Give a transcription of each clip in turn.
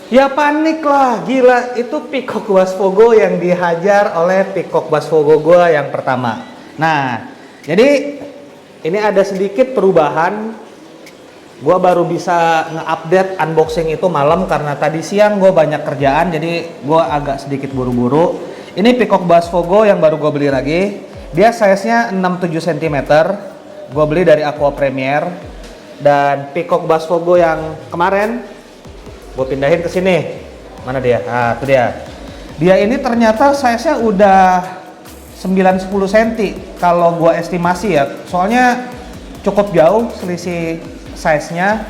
Ya panik lah, gila. Itu Peacock Bass Fogo yang dihajar oleh Peacock Bass Fogo gua yang pertama. Nah, jadi ini ada sedikit perubahan. Gua baru bisa nge-update unboxing itu malam karena tadi siang gua banyak kerjaan, jadi gua agak sedikit buru-buru. Ini Peacock Bass Fogo yang baru gua beli lagi. Dia size-nya 67 cm. Gua beli dari Aqua Premier. Dan Peacock Bass Fogo yang kemarin gue pindahin ke sini. Mana dia? Nah, itu dia. Dia ini ternyata size-nya udah 9-10 cm kalau gue estimasi ya. Soalnya cukup jauh selisih size-nya.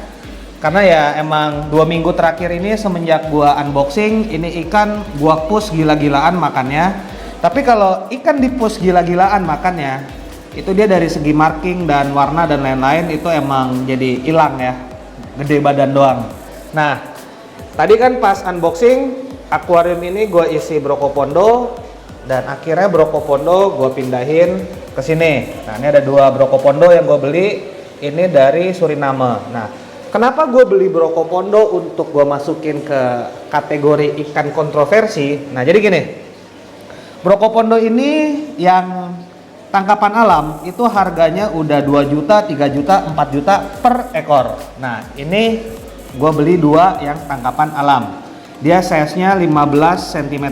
Karena ya emang 2 minggu terakhir ini semenjak gue unboxing, ini ikan gue push gila-gilaan makannya. Tapi kalau ikan di push gila-gilaan makannya, itu dia dari segi marking dan warna dan lain-lain itu emang jadi hilang ya. Gede badan doang. Nah, tadi kan pas unboxing akuarium ini gue isi Brokopondo dan akhirnya Brokopondo gue pindahin ke sini. Nah, ini ada 2 Brokopondo yang gue beli, ini dari Suriname. Nah, kenapa gue beli Brokopondo untuk gue masukin ke kategori ikan kontroversi? Nah, jadi gini, Brokopondo ini yang tangkapan alam itu harganya udah 2 juta, 3 juta, 4 juta per ekor. Nah, ini gue beli 2 yang tangkapan alam. Dia size-nya 15 cm.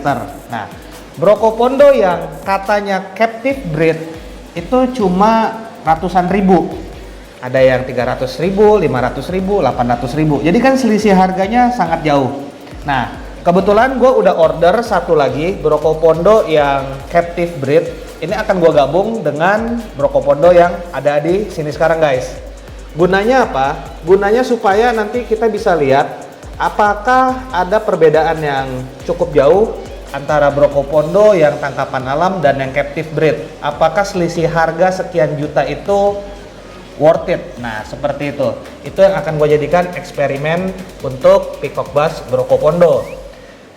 Nah, Brokopondo yang katanya captive breed itu cuma ratusan ribu. Ada yang 300.000, 500.000, 800.000. Jadi kan selisih harganya sangat jauh. Nah, kebetulan gue udah order satu lagi Brokopondo yang captive breed. Ini akan gue gabung dengan Brokopondo yang ada di sini sekarang, guys. Gunanya apa? Gunanya supaya nanti kita bisa lihat apakah ada perbedaan yang cukup jauh antara Brokopondo yang tangkapan alam dan yang captive breed. Apakah selisih harga sekian juta itu worth it? Nah, seperti itu. Itu yang akan gue jadikan eksperimen untuk Peacock Bass Brokopondo.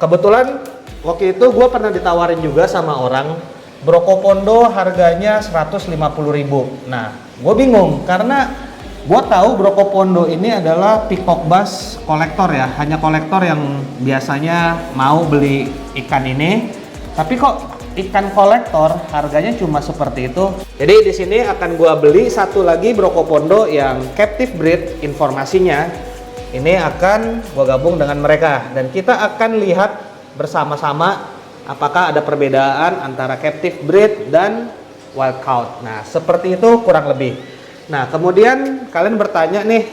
Kebetulan waktu itu gue pernah ditawarin juga sama orang Brokopondo harganya 150.000. Nah, gue bingung karena gue tahu Brokopondo ini adalah Peacock Bass kolektor ya, hanya kolektor yang biasanya mau beli ikan ini. Tapi kok ikan kolektor harganya cuma seperti itu. Jadi di sini akan gue beli satu lagi Brokopondo yang captive breed. Informasinya ini akan gue gabung dengan mereka dan kita akan lihat bersama-sama apakah ada perbedaan antara captive breed dan wild caught. Nah, seperti itu kurang lebih. Nah, kemudian kalian bertanya nih,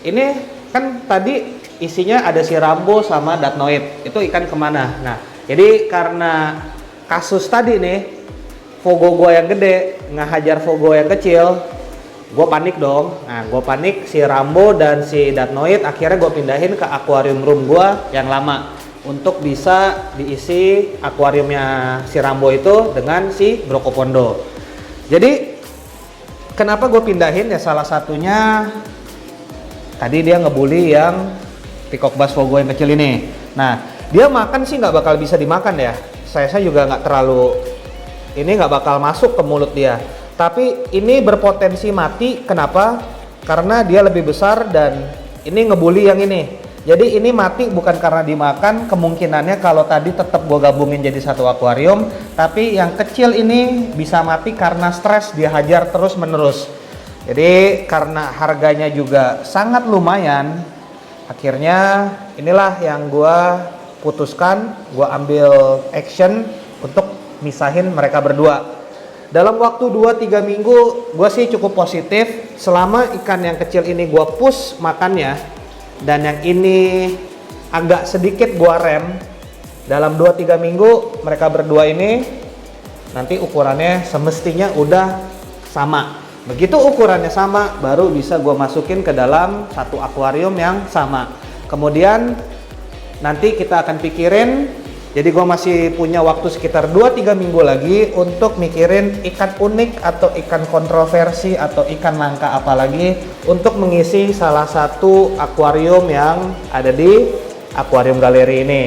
ini kan tadi isinya ada si Rambo sama Datnoid, itu ikan kemana? Nah, jadi karena kasus tadi nih, Fogo gue yang gede ngehajar Fogo yang kecil, gue panik dong. Nah, gue panik, si Rambo dan si Datnoid akhirnya gue pindahin ke akuarium room gue yang lama untuk bisa diisi akuariumnya si Rambo itu dengan si Brokopondo. Jadi kenapa gue pindahin ya, salah satunya tadi dia ngebully yang Peacock Bass Fogo yang kecil ini. Nah, dia makan sih nggak bakal bisa dimakan ya. Saya juga nggak terlalu, ini nggak bakal masuk ke mulut dia. Tapi ini berpotensi mati. Kenapa? Karena dia lebih besar dan ini ngebully yang ini. Jadi ini mati bukan karena dimakan, kemungkinannya kalau tadi tetap gue gabungin jadi satu akuarium, tapi yang kecil ini bisa mati karena stres dia hajar terus menerus. Jadi karena harganya juga sangat lumayan, akhirnya inilah yang gue putuskan, gue ambil action untuk misahin mereka berdua. Dalam waktu 2-3 minggu gue sih cukup positif. Selama ikan yang kecil ini gue push makannya dan yang ini agak sedikit gua rem, dalam 2-3 minggu mereka berdua ini nanti ukurannya semestinya udah sama. Begitu ukurannya sama baru bisa gua masukin ke dalam satu akuarium yang sama. Kemudian nanti kita akan pikirin, jadi gua masih punya waktu sekitar 2-3 minggu lagi untuk mikirin ikan unik atau ikan kontroversi atau ikan langka apalagi untuk mengisi salah satu akuarium yang ada di akuarium galeri ini.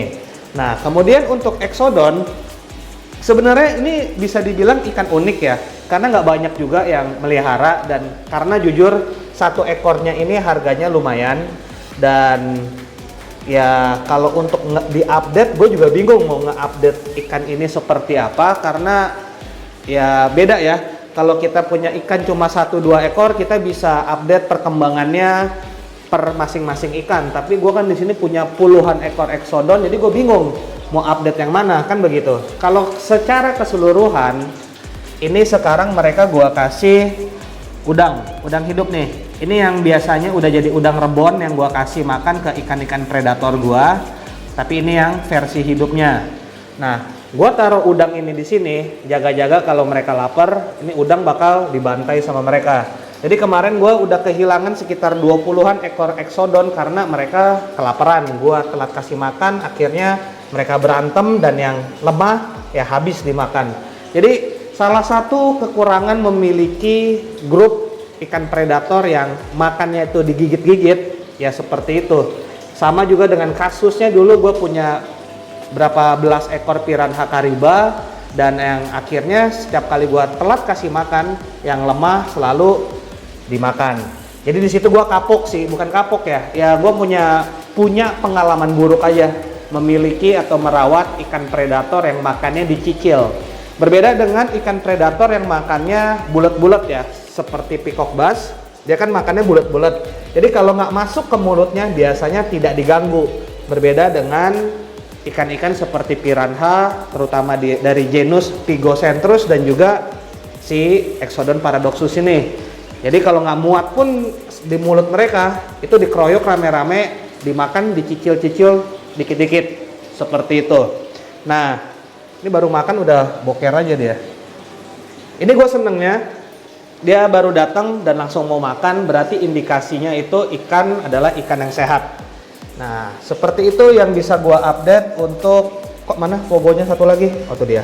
Nah, kemudian untuk Exodon sebenarnya ini bisa dibilang ikan unik ya, karena nggak banyak juga yang melihara dan karena jujur satu ekornya ini harganya lumayan dan ya kalau untuk diupdate gue juga bingung mau nge-update ikan ini seperti apa, karena ya beda ya. Kalau kita punya ikan cuma 1-2 ekor, kita bisa update perkembangannya per masing-masing ikan. Tapi gue kan di sini punya puluhan ekor Exodon, jadi gue bingung mau update yang mana, kan begitu. Kalau secara keseluruhan, ini sekarang mereka gue kasih udang hidup nih. Ini yang biasanya udah jadi udang rebon yang gue kasih makan ke ikan-ikan predator gue. Tapi ini yang versi hidupnya. Nah, gue taruh udang ini di sini, jaga-jaga kalau mereka lapar, ini udang bakal dibantai sama mereka. Jadi kemarin gue udah kehilangan sekitar 20-an ekor Exodon karena mereka kelaparan. Gue telat kasih makan, akhirnya mereka berantem dan yang lemah ya habis dimakan. Jadi salah satu kekurangan memiliki grup ikan predator yang makannya itu digigit-gigit, ya seperti itu. Sama juga dengan kasusnya dulu gue punya berapa belas ekor piranha kariba, dan yang akhirnya setiap kali gue telat kasih makan, yang lemah selalu dimakan. Jadi di situ gue kapok sih, bukan kapok ya. Ya gue punya pengalaman buruk aja memiliki atau merawat ikan predator yang makannya dicicil. Berbeda dengan ikan predator yang makannya bulat-bulat ya, seperti peacock bass, dia kan makannya bulat-bulat. Jadi kalau nggak masuk ke mulutnya biasanya tidak diganggu. Berbeda dengan ikan-ikan seperti piranha, terutama dari genus Pygocentrus dan juga si Exodon paradoxus ini. Jadi kalau nggak muat pun di mulut mereka, itu dikeroyok rame-rame, dimakan, dicicil-cicil dikit-dikit, seperti itu. Nah, ini baru makan udah boker aja dia. Ini gue senengnya, dia baru datang dan langsung mau makan, berarti indikasinya itu ikan adalah ikan yang sehat. Nah, seperti itu yang bisa gue update untuk, kok mana fogonya satu lagi? Oh, itu dia.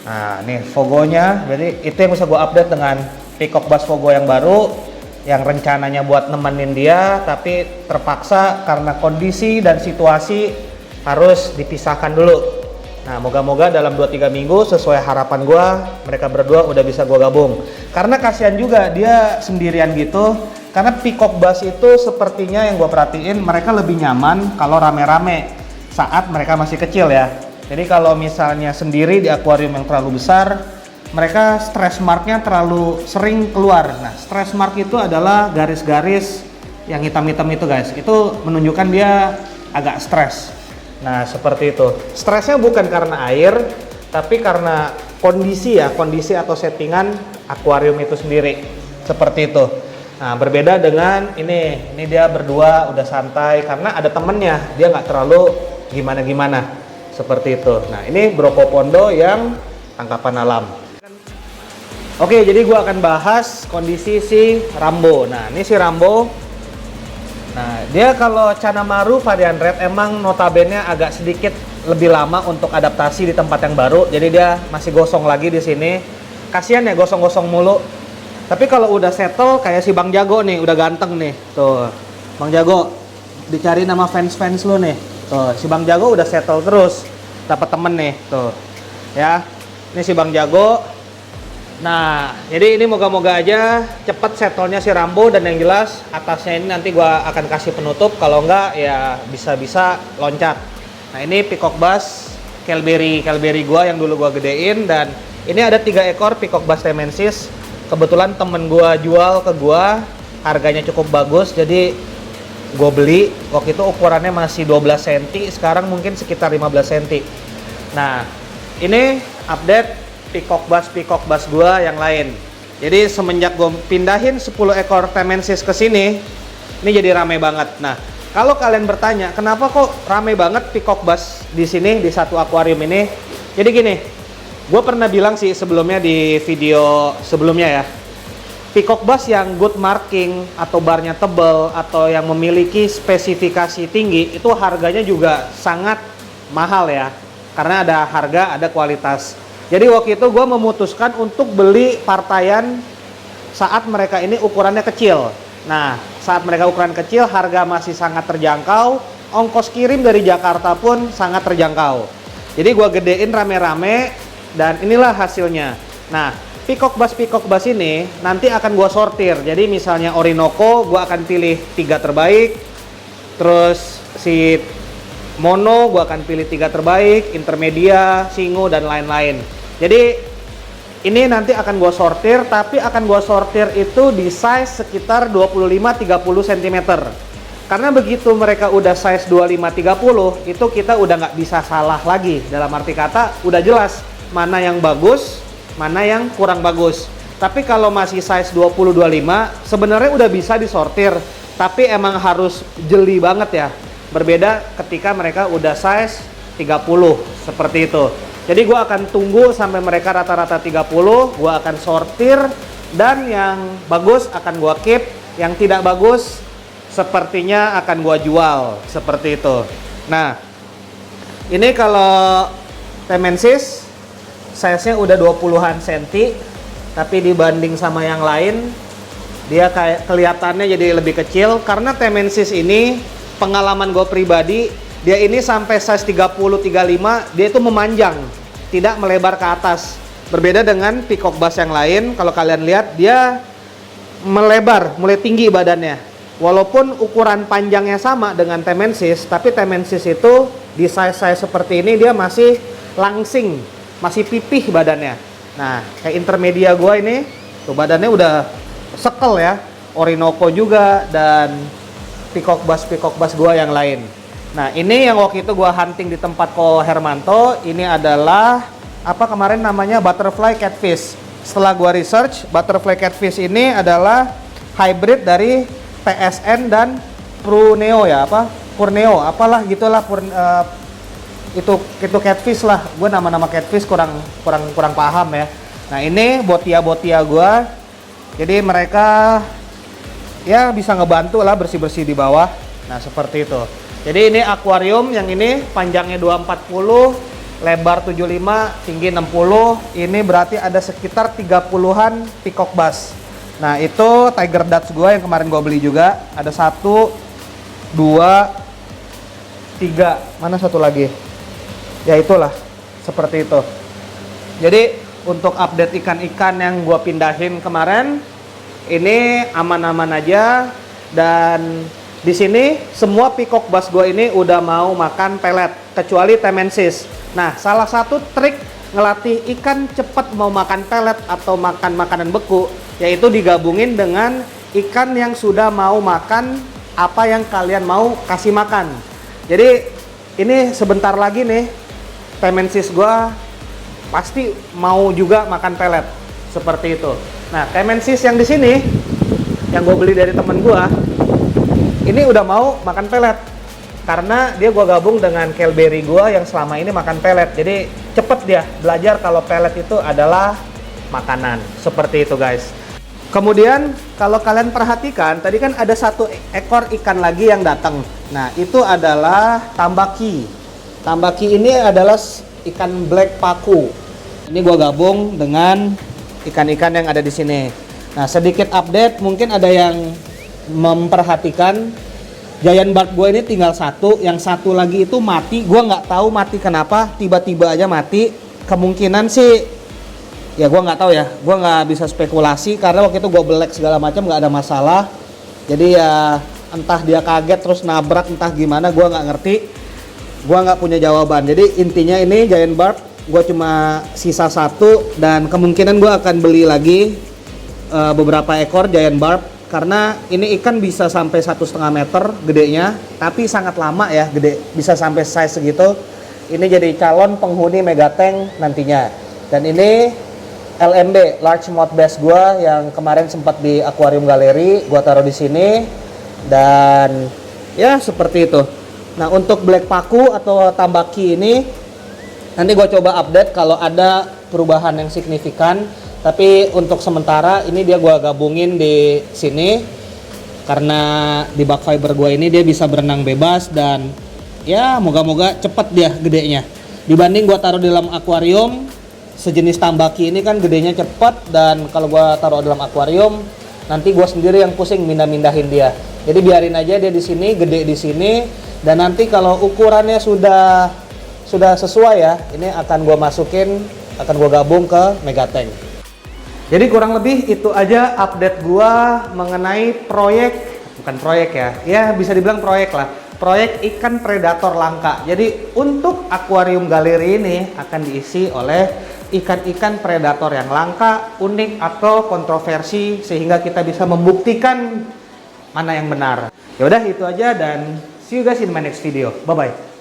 Nah, nih fogonya, jadi itu yang bisa gue update dengan peacock bass fogo yang baru, yang rencananya buat nemenin dia, tapi terpaksa karena kondisi dan situasi harus dipisahkan dulu. Nah, moga-moga dalam 2-3 minggu sesuai harapan gue, mereka berdua udah bisa gue gabung. Karena kasihan juga dia sendirian gitu. Karena peacock bass itu sepertinya yang gue perhatiin, mereka lebih nyaman kalau rame-rame saat mereka masih kecil ya. Jadi kalau misalnya sendiri di akuarium yang terlalu besar, mereka stress marknya terlalu sering keluar. Nah, stress mark itu adalah garis-garis yang hitam-hitam itu guys. Itu menunjukkan dia agak stres. Nah, seperti itu. Stresnya bukan karena air, tapi karena kondisi ya, kondisi atau settingan akuarium itu sendiri. Seperti itu. Nah, berbeda dengan ini dia berdua udah santai karena ada temennya, dia nggak terlalu gimana-gimana. Seperti itu. Nah, ini Brocopondo yang tangkapan alam. Oke, jadi gua akan bahas kondisi si Rambo. Nah, ini si Rambo. Nah, dia kalau Canamaru varian red emang notabene agak sedikit lebih lama untuk adaptasi di tempat yang baru. Jadi dia masih gosong lagi di sini. Kasihan ya gosong-gosong mulu. Tapi kalau udah settle kayak si Bang Jago nih, udah ganteng nih. Tuh. Bang Jago dicari nama fans-fans lu nih. Tuh, si Bang Jago udah settle terus. Dapat temen nih, tuh. Ya. Ini si Bang Jago. Nah, jadi ini moga-moga aja cepet settlenya si Rambo, dan yang jelas atasnya ini nanti gua akan kasih penutup, kalau enggak ya bisa-bisa loncat. Nah, ini peacock bass Kelberry gua yang dulu gua gedein, dan ini ada 3 ekor peacock bass temensis. Kebetulan temen gua jual ke gua, harganya cukup bagus, jadi gua beli. Waktu itu ukurannya masih 12 cm, sekarang mungkin sekitar 15 cm. Nah, ini update peacock bass gua yang lain. Jadi semenjak gue pindahin 10 ekor temensis ke sini, ini jadi rame banget. Nah, kalau kalian bertanya kenapa kok rame banget peacock bass di sini di satu akuarium ini, jadi gini, gue pernah bilang sih sebelumnya di video sebelumnya ya, peacock bass yang good marking atau barnya tebal atau yang memiliki spesifikasi tinggi itu harganya juga sangat mahal ya, karena ada harga ada kualitas. Jadi waktu itu gue memutuskan untuk beli partaian saat mereka ini ukurannya kecil. Nah, saat mereka ukuran kecil, harga masih sangat terjangkau. Ongkos kirim dari Jakarta pun sangat terjangkau. Jadi gue gedein rame-rame, dan inilah hasilnya. Nah, peacock bass ini nanti akan gue sortir. Jadi misalnya Orinoco, gue akan pilih 3 terbaik. Terus si mono gua akan pilih 3 terbaik, intermedia, single dan lain-lain. Jadi ini nanti akan gua sortir, tapi akan gua sortir itu di size sekitar 25-30 cm. Karena begitu mereka udah size 25-30, itu kita udah nggak bisa salah lagi. Dalam arti kata, udah jelas mana yang bagus, mana yang kurang bagus. Tapi kalau masih size 20-25, sebenarnya udah bisa disortir. Tapi emang harus jeli banget ya. Berbeda ketika mereka udah size 30, seperti itu. Jadi gua akan tunggu sampai mereka rata-rata 30, gua akan sortir. Dan yang bagus akan gua keep, yang tidak bagus sepertinya akan gua jual, seperti itu. Nah, ini kalau Temensis size-nya udah 20-an cm, tapi dibanding sama yang lain dia kayak kelihatannya jadi lebih kecil karena Temensis ini pengalaman gue pribadi, dia ini sampai size 30-35 dia itu memanjang, tidak melebar ke atas. Berbeda dengan Peacock Bass yang lain, kalau kalian lihat dia melebar, mulai tinggi badannya. Walaupun ukuran panjangnya sama dengan Temensis, tapi Temensis itu di size-size seperti ini dia masih langsing, masih pipih badannya. Nah, kayak intermedia gua ini, tuh badannya udah sekel ya. Orinoco juga dan Peacock Bass gua yang lain. Nah, ini yang waktu itu gua hunting di tempat Ko Hermanto, ini adalah apa kemarin namanya butterfly catfish. Setelah gua research, butterfly catfish ini adalah hybrid dari PSN dan Pruneo ya, apa Purneo apalah gitulah itu catfish lah. Gue nama-nama catfish kurang paham ya. Nah, ini botia gue, jadi mereka ya bisa ngebantu lah bersih-bersih di bawah. Nah, seperti itu. Jadi ini akuarium yang ini panjangnya 240, lebar 75, tinggi 60. Ini berarti ada sekitar 30-an Peacock Bass. Nah, itu Tiger Dutch gue yang kemarin gue beli juga. Ada 1, 2, 3. Mana satu lagi? Ya itulah, seperti itu. Jadi untuk update ikan-ikan yang gue pindahin kemarin, ini aman-aman aja. Dan di sini semua Peacock Bass gue ini udah mau makan pelet, kecuali Temensis. Nah, salah satu trik ngelatih ikan cepat mau makan pelet atau makan makanan beku, yaitu digabungin dengan ikan yang sudah mau makan apa yang kalian mau kasih makan. Jadi ini sebentar lagi nih Temensis gua pasti mau juga makan pelet, seperti itu. Nah, Temensis yang di sini yang gue beli dari temen gua ini udah mau makan pelet karena dia gua gabung dengan Kelberry gua yang selama ini makan pelet. Jadi cepet dia belajar kalau pelet itu adalah makanan, seperti itu guys. Kemudian kalau kalian perhatikan tadi kan ada 1 ekor ikan lagi yang datang. Nah, itu adalah tambaki. Tambaki ini adalah ikan black paku. Ini gua gabung dengan ikan-ikan yang ada di sini. Nah, sedikit update, mungkin ada yang memperhatikan giant barb gue ini tinggal 1, yang 1 lagi itu mati. Gua nggak tahu mati kenapa, tiba-tiba aja mati. Kemungkinan sih ya gue nggak tahu ya, gue nggak bisa spekulasi karena waktu itu gue belek segala macam nggak ada masalah. Jadi ya entah dia kaget terus nabrak, entah gimana, gue nggak ngerti, gue nggak punya jawaban. Jadi intinya ini giant barb gue cuma sisa 1 dan kemungkinan gue akan beli lagi beberapa ekor giant barb karena ini ikan bisa sampai 1,5 meter gedenya, tapi sangat lama ya gede, bisa sampai size segitu. Ini jadi calon penghuni megatank nantinya. Dan ini LMB, large mouth bass gua yang kemarin sempat di akuarium galeri, gua taruh di sini dan ya seperti itu. Nah, untuk black paku atau tambaki ini nanti gua coba update kalau ada perubahan yang signifikan. Tapi untuk sementara ini dia gua gabungin di sini karena di bag fiber gua ini dia bisa berenang bebas dan ya moga-moga cepet dia gedenya. Dibanding gua taruh di dalam akuarium sejenis tambaki ini kan gedenya cepet, dan kalau gua taruh dalam akuarium nanti gua sendiri yang pusing mindahin dia. Jadi biarin aja dia di sini, gede di sini, dan nanti kalau ukurannya sudah sesuai ya, ini akan gua masukin, akan gua gabung ke megatank. Jadi kurang lebih itu aja update gua mengenai proyek, bukan proyek ya, ya bisa dibilang proyek lah, proyek ikan predator langka. Jadi untuk akuarium galeri ini akan diisi oleh ikan-ikan predator yang langka, unik atau kontroversi sehingga kita bisa membuktikan mana yang benar. Ya udah itu aja dan see you guys in my next video. Bye bye.